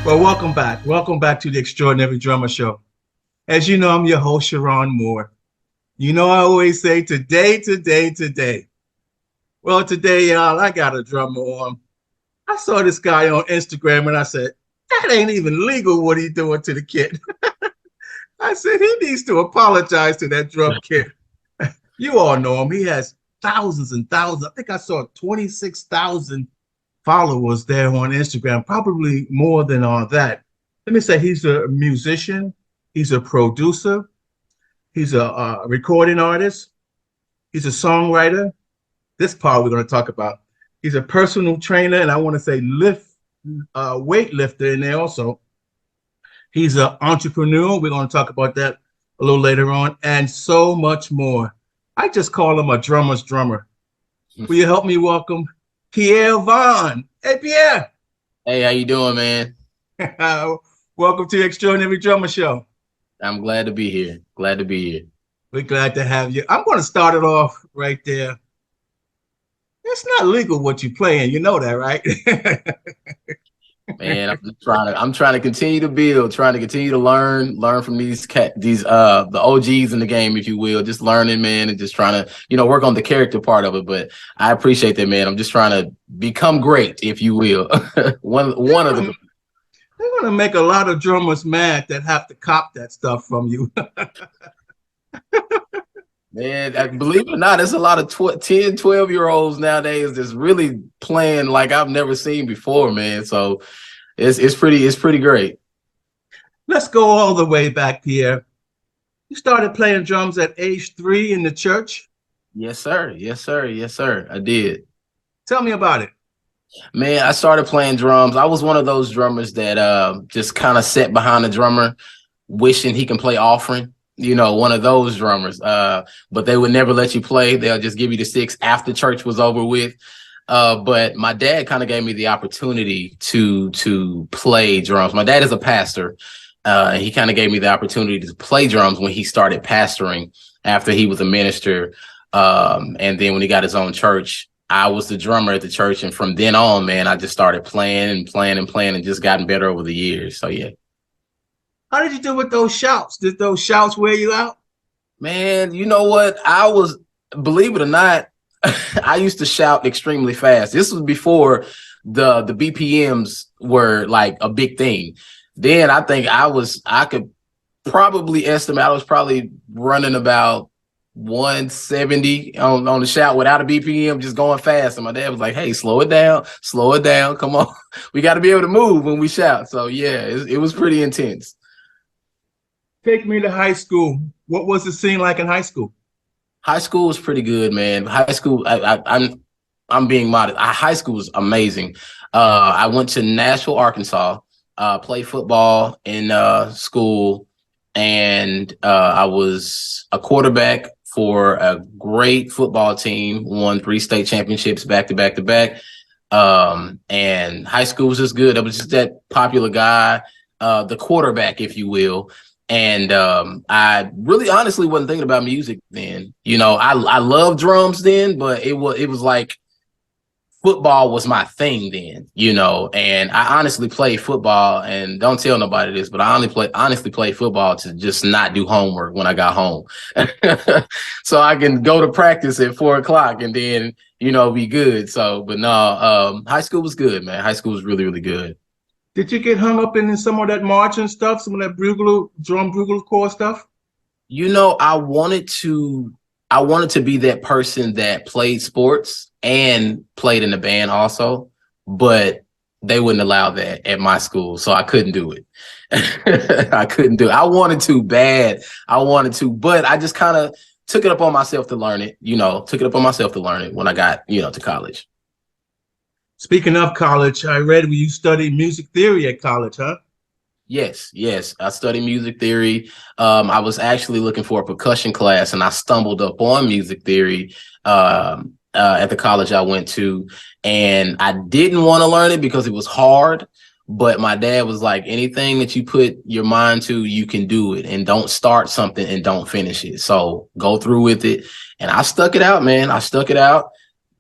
Well, welcome back. Welcome back to the Extraordinary Drummer Show. As you know, I'm your host, Cheron Moore. You know, I always say today, today, today. Well, today, y'all, I got a drummer on. I saw this guy on Instagram and I said, that ain't even legal what he doing to the kid. I said, he needs to apologize to that drum kit. You all know him. He has thousands and thousands. I think I saw 26,000 followers there on Instagram, probably more than all that. Let me say he's a musician. He's a producer. He's a recording artist. He's a songwriter. This part we're going to talk about. He's a personal trainer, and I want to say weightlifter in there also. He's an entrepreneur. We're going to talk about that a little later on, and so much more. I just call him a drummer's drummer. Will you help me welcome Pierre Vaughn? Hey, Pierre. Hey, how you doing, man? Welcome to the Extraordinary Drummer Show. I'm glad to be here. Glad to be here. We're glad to have you. I'm going to start it off right there. It's not legal what you're playing. You know that, right? Man, I'm trying to continue to build, trying to continue to learn from the OGs in the game, if you will. Just learning, man, and just trying to, work on the character part of it. But I appreciate that, man. I'm just trying to become great, if you will. one of the. They're going to make a lot of drummers mad that have to cop that stuff from you. Man, believe it or not, there's a lot of 10, 12-year-olds nowadays that's really playing like I've never seen before, man. So it's pretty great. Let's go all the way back, Pierre. You started playing drums at age 3 in the church? Yes, sir. Yes, sir. Yes, sir. I did. Tell me about it. Man, I started playing drums. I was one of those drummers that just kind of sat behind the drummer, wishing he can play offering. One of those drummers. But they would never let you play. They'll just give you the sticks after church was over with. But my dad kind of gave me the opportunity to play drums. My dad is a pastor. And he kind of gave me the opportunity to play drums when he started pastoring after he was a minister. And then when he got his own church, I was the drummer at the church. And from then on, man, I just started playing and just gotten better over the years. So, yeah. How did you do with those shouts? Did those shouts wear you out? Man, you know what? Believe it or not, I used to shout extremely fast. This was before the BPMs were like a big thing. Then I think I could probably estimate I was probably running about 170 on the shout without a BPM, just going fast. And my dad was like, hey, slow it down, come on. We got to be able to move when we shout. So yeah, it was pretty intense. Take me to high school. What was the scene like in high school? High school was pretty good, man. High school, I'm being modest. High school was amazing. I went to Nashville, Arkansas, played football in school, and I was a quarterback for a great football team, won 3 state championships back to back. And high school was just good. I was just that popular guy, the quarterback, if you will. And I really honestly wasn't thinking about music then. I loved drums then, but it was like football was my thing then, and I honestly played football, and don't tell nobody this, but I honestly played football to just not do homework when I got home. So I can go to practice at 4:00 and then, be good. So, but no, high school was good, man. High school was really, really good. Did you get hung up in some of that marching stuff, some of that drum bugle corps stuff? I wanted to be that person that played sports and played in the band also, but they wouldn't allow that at my school, so I couldn't do it. I couldn't do it. I wanted to bad. But I just kind of took it upon myself to learn it, when I got, to college. Speaking of college, I read you studied music theory at college, huh? Yes. I studied music theory. I was actually looking for a percussion class, and I stumbled up on music theory at the college I went to. And I didn't want to learn it because it was hard. But my dad was like, anything that you put your mind to, you can do it. And don't start something and don't finish it. So go through with it. And I stuck it out, man.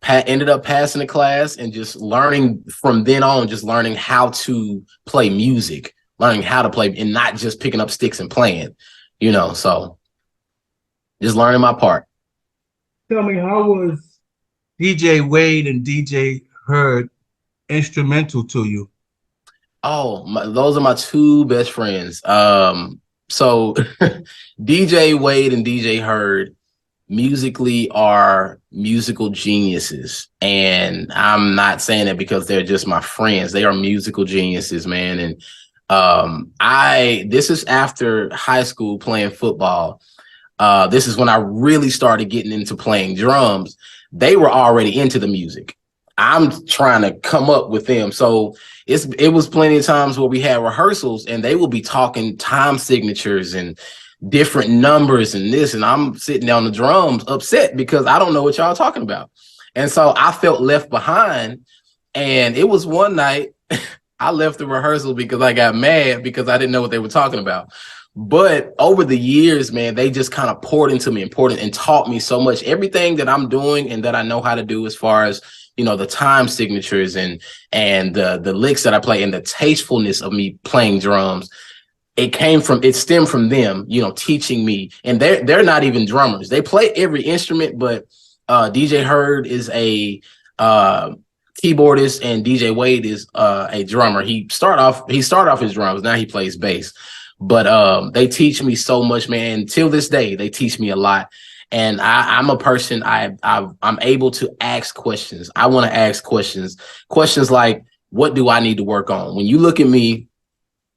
ended up passing the class and just learning from then on, just learning how to play music, learning how to play and not just picking up sticks and playing, so just learning my part. Tell me, how was DJ Wade and DJ Heard instrumental to you? Oh, those are my two best friends. So DJ Wade and DJ Heard musically are musical geniuses. And I'm not saying that because they're just my friends. They are musical geniuses, man. And this is after high school playing football. This is when I really started getting into playing drums. They were already into the music. I'm trying to come up with them. So it was plenty of times where we had rehearsals and they will be talking time signatures and different numbers and this, and I'm sitting down the drums upset because I don't know what y'all talking about. And so I felt left behind. And it was one night I left the rehearsal because I got mad because I didn't know what they were talking about. But over the years, man, they just kind of poured into me and taught me so much. Everything that I'm doing and that I know how to do as far as, the time signatures and the licks that I play and the tastefulness of me playing drums, it stemmed from them, teaching me. And they're not even drummers. They play every instrument, but DJ Heard is a keyboardist and DJ Wade is a drummer. He started off his drums. Now he plays bass. But they teach me so much, man. Till this day, they teach me a lot. And I'm a person, I'm able to ask questions. I want to ask questions like, what do I need to work on? When you look at me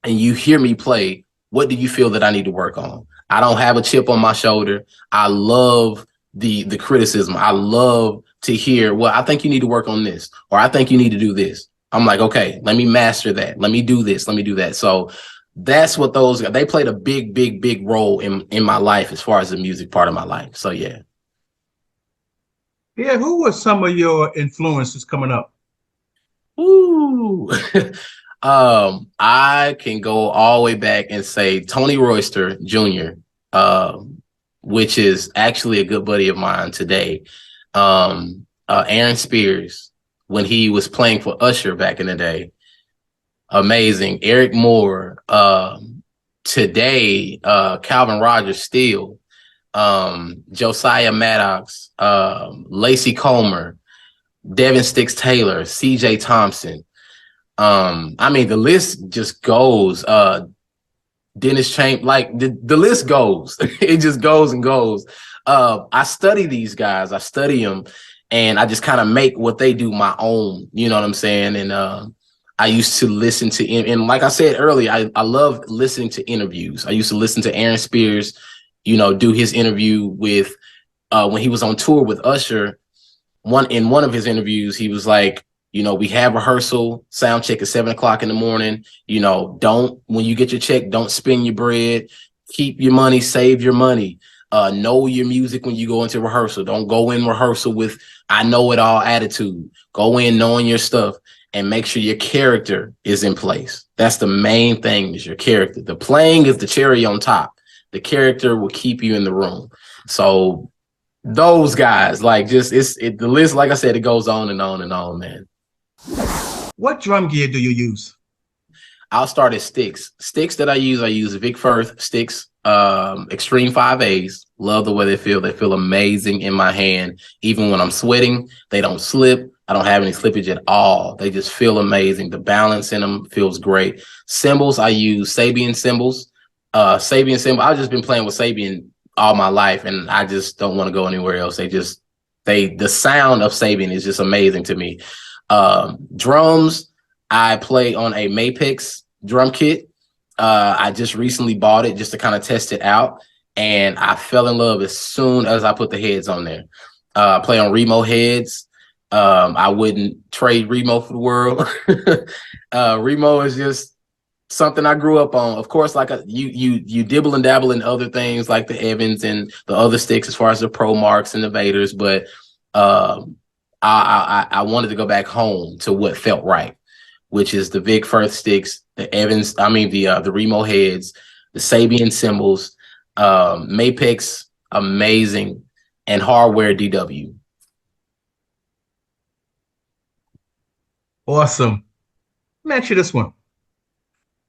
and you hear me play, what do you feel that I need to work on? I don't have a chip on my shoulder. I love the criticism. I love to hear, well, I think you need to work on this, or I think you need to do this. I'm like, okay, let me master that. Let me do this. Let me do that. So that's what they played a big, big, big role in my life as far as the music part of my life. So yeah. Yeah, who were some of your influences coming up? Ooh. I can go all the way back and say Tony Royster Jr., which is actually a good buddy of mine today. Aaron Spears, when he was playing for Usher back in the day. Amazing. Eric Moore, today, Calvin Rogers still, Josiah Maddox, Lacey Comer, Devin Sticks Taylor, CJ Thompson. The list just goes. Dennis Champ, like the list goes. It just goes and goes. I study these guys. I study them, and I just kind of make what they do my own. You know what I'm saying? And I used to listen to, and like I said earlier, I love listening to interviews. I used to listen to Aaron Spears, do his interview with when he was on tour with Usher. In one of his interviews, he was like, we have rehearsal, sound check at 7:00 in the morning. When you get your check, don't spend your bread. Keep your money, save your money. Know your music when you go into rehearsal. Don't go in rehearsal with I know it all attitude. Go in knowing your stuff and make sure your character is in place. That's the main thing, is your character. The playing is the cherry on top. The character will keep you in the room. So those guys, like, the list, like I said, it goes on and on and on, man. What drum gear do you use? I'll start at sticks. Sticks that I use Vic Firth sticks, Extreme 5As. Love the way they feel. They feel amazing in my hand. Even when I'm sweating, they don't slip. I don't have any slippage at all. They just feel amazing. The balance in them feels great. Cymbals, I use Sabian cymbals. I've just been playing with Sabian all my life, and I just don't want to go anywhere else. The sound of Sabian is just amazing to me. Drums, I play on a Mapex drum kit. I just recently bought it just to kind of test it out, and I fell in love as soon as I put the heads on there. Play on Remo heads. I wouldn't trade Remo for the world. Remo is just something I grew up on. Of course, like you dibble and dabble in other things like the Evans and the other sticks as far as the Pro Marks and the Vaders, but I wanted to go back home to what felt right, which is the Vic Firth sticks, the Evans, the Remo heads, the Sabian cymbals, Mapex, amazing, and hardware DW. Awesome. Let me ask you this one.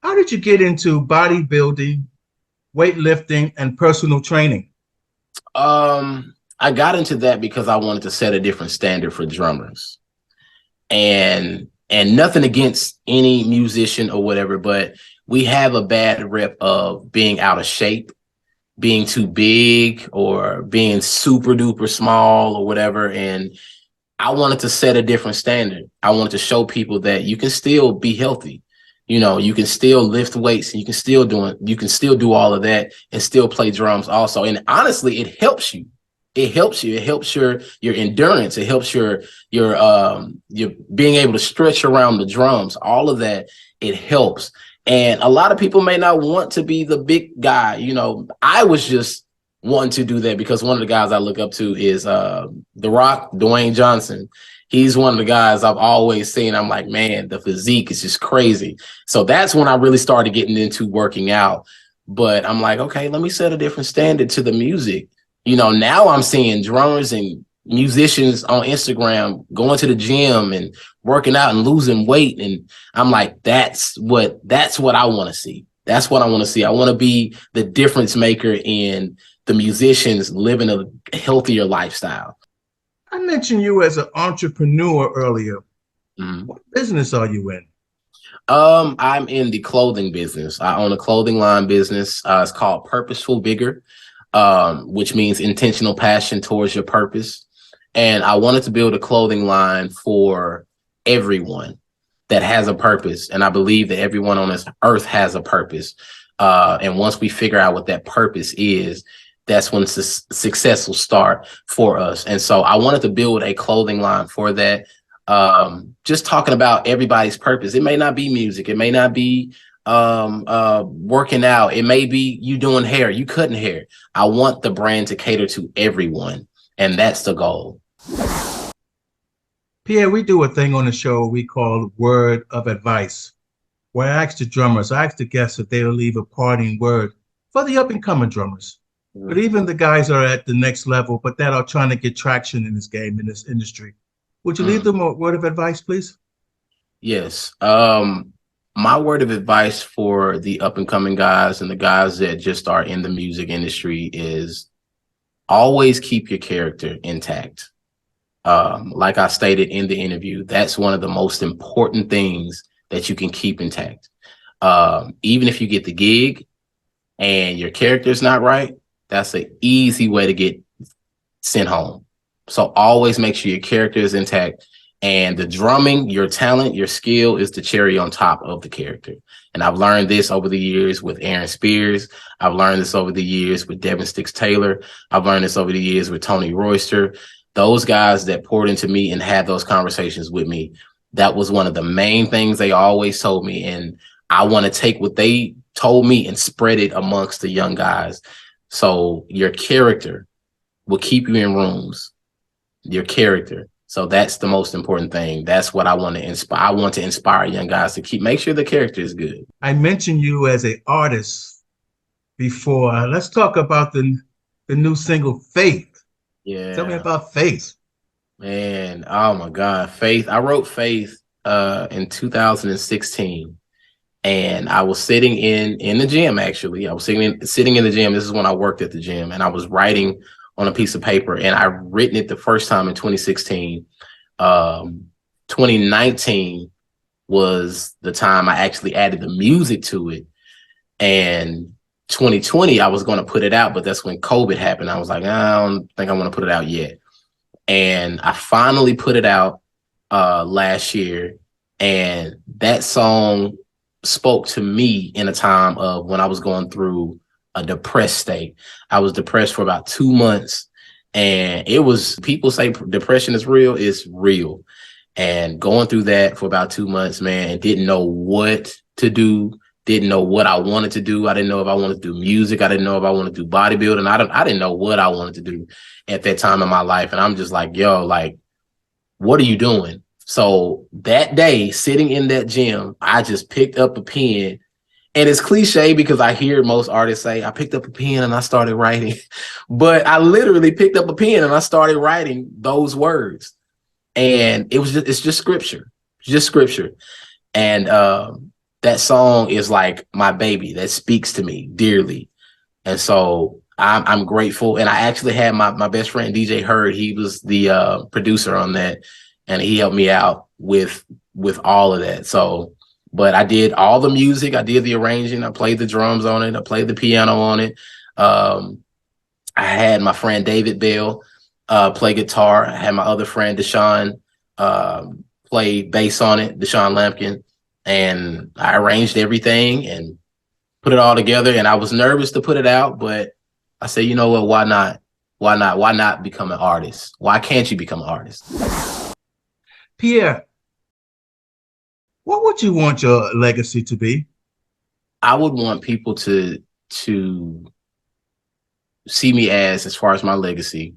How did you get into bodybuilding, weightlifting, and personal training? I got into that because I wanted to set a different standard for drummers. And nothing against any musician or whatever, but we have a bad rep of being out of shape, being too big, or being super duper small or whatever. And I wanted to set a different standard. I wanted to show people that you can still be healthy. You know, you can still lift weights and you can still do all of that and still play drums also. And honestly, it helps you. It helps you. It helps your endurance. It helps your being able to stretch around the drums. All of that, it helps. And a lot of people may not want to be the big guy. You know, I was just wanting to do that because one of the guys I look up to is The Rock, Dwayne Johnson. He's one of the guys I've always seen. I'm like, man, the physique is just crazy. So that's when I really started getting into working out. But I'm like, okay, let me set a different standard to the music. You know, now I'm seeing drummers and musicians on Instagram going to the gym and working out and losing weight. And I'm like, that's what I want to see. That's what I want to see. I want to be the difference maker in the musicians living a healthier lifestyle. I mentioned you as an entrepreneur earlier. Mm-hmm. What business are you in? I'm in the clothing business. I own a clothing line business. It's called Purposeful Vigor, which means intentional passion towards your purpose. And I wanted to build a clothing line for everyone that has a purpose. And I believe that everyone on this earth has a purpose. And once we figure out what that purpose is, that's when success will start for us. And so I wanted to build a clothing line for that. Just talking about everybody's purpose. It may not be music. It may not be working out. It may be you doing hair, you cutting hair. I want the brand to cater to everyone. And that's the goal. Pierre, we do a thing on the show we call Word of Advice, where I ask the guests if they'll leave a parting word for the up-and-coming drummers, but even the guys that are at the next level, but that are trying to get traction in this game, in this industry. Would you leave them a word of advice, please? Yes. My word of advice for the up-and-coming guys and the guys that just are in the music industry is always keep your character intact. Like I stated in the interview, that's one of the most important things that you can keep intact. Even if you get the gig and your character's not right, that's an easy way to get sent home. So always make sure your character is intact. And the drumming, your talent, your skill is the cherry on top of the character. And I've learned this over the years with Aaron Spears. I've learned this over the years with Devin Sticks Taylor. I've learned this over the years with Tony Royster. Those guys that poured into me and had those conversations with me, that was one of the main things they always told me. And I want to take what they told me and spread it amongst the young guys. So your character will keep you in rooms, your character. So that's the most important thing. That's what I want to inspire. I want to inspire young guys to make sure the character is good. I mentioned you as an artist before. Let's talk about the new single, Faith. Yeah. Tell me about Faith. Man, oh my God. Faith. I wrote Faith in 2016. And I was sitting in the gym, actually. I was sitting in the gym. This is when I worked at the gym. And I was writing on a piece of paper. And I written it the first time in 2016. 2019 was the time I actually added the music to it. And 2020, I was going to put it out, but that's when COVID happened. I was like, I don't think I want to put it out yet. And I finally put it out last year. And that song spoke to me in a time of when I was going through a depressed state. I was depressed for about 2 months. And it was, people say depression is real. It's real. And going through that for about 2 months, man, and didn't know what to do. Didn't know what I wanted to do. I didn't know if I wanted to do music. I didn't know if I wanted to do bodybuilding. I didn't know what I wanted to do at that time in my life. And I'm just like, yo, like, what are you doing? So that day, sitting in that gym, I just picked up a pen. And it's cliche because I hear most artists say, I picked up a pen and I started writing. But I literally picked up a pen and I started writing those words. And it's just scripture. just scripture. And that song is like my baby that speaks to me dearly. And so I'm grateful. And I actually had my best friend, DJ Hurd. He was the producer on that. And he helped me out with all of that. So, but I did all the music. I did the arranging. I played the drums on it. I played the piano on it. I had my friend David Bell play guitar. I had my other friend Deshaun play bass on it, Deshaun Lampkin. And I arranged everything and put it all together. And I was nervous to put it out, but I said, you know what? Why not? Why not? Why not become an artist? Why can't you become an artist? Pierre, what would you want your legacy to be? I would want people to see me as far as my legacy,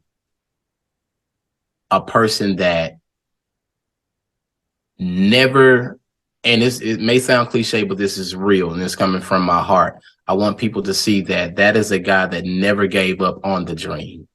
a person that never, and it may sound cliche, but this is real and it's coming from my heart. I want people to see that is a guy that never gave up on the dream.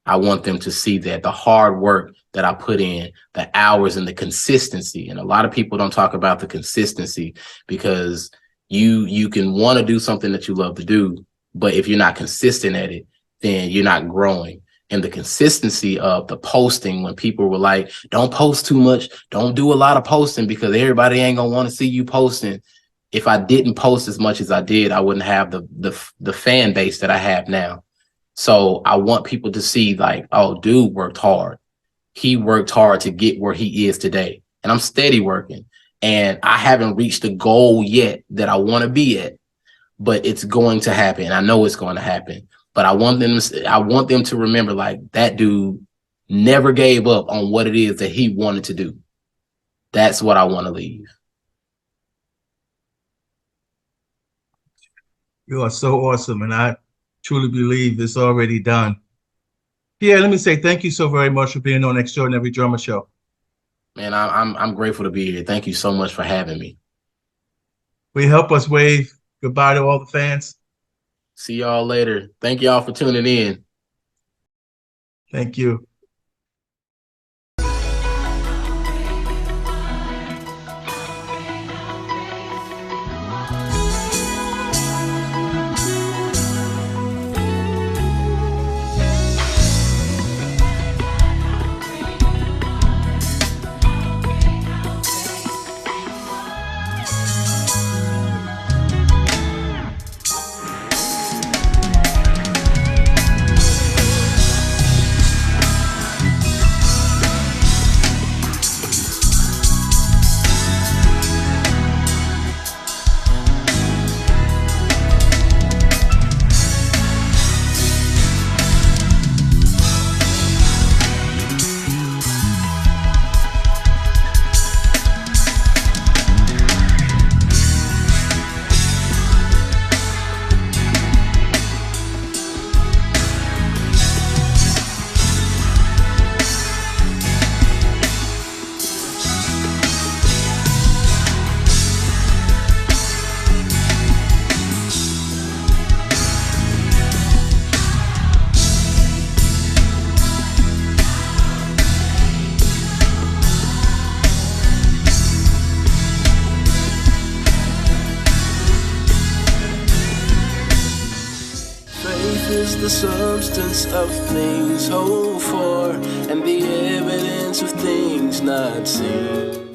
I want them to see that the hard work that I put in, the hours and the consistency. And a lot of people don't talk about the consistency because you can want to do something that you love to do, but if you're not consistent at it, then you're not growing. And the consistency of the posting, when people were like, don't post too much, don't do a lot of posting because everybody ain't gonna want to see you posting. If I didn't post as much as I did, I wouldn't have the fan base that I have now. So I want people to see like, oh, dude worked hard. He worked hard to get where he is today. And I'm steady working. And I haven't reached the goal yet that I want to be at, but it's going to happen. I know it's going to happen. But I want them to remember like that dude never gave up on what it is that he wanted to do. That's what I want to leave. You are so awesome, and I truly believe it's already done. Pierre, let me say thank you so very much for being on Extraordinary Drummer Show. Man, I'm grateful to be here. Thank you so much for having me. Will you help us wave goodbye to all the fans? See y'all later. Thank y'all for tuning in. Thank you. Is the substance of things hoped for and the evidence of things not seen.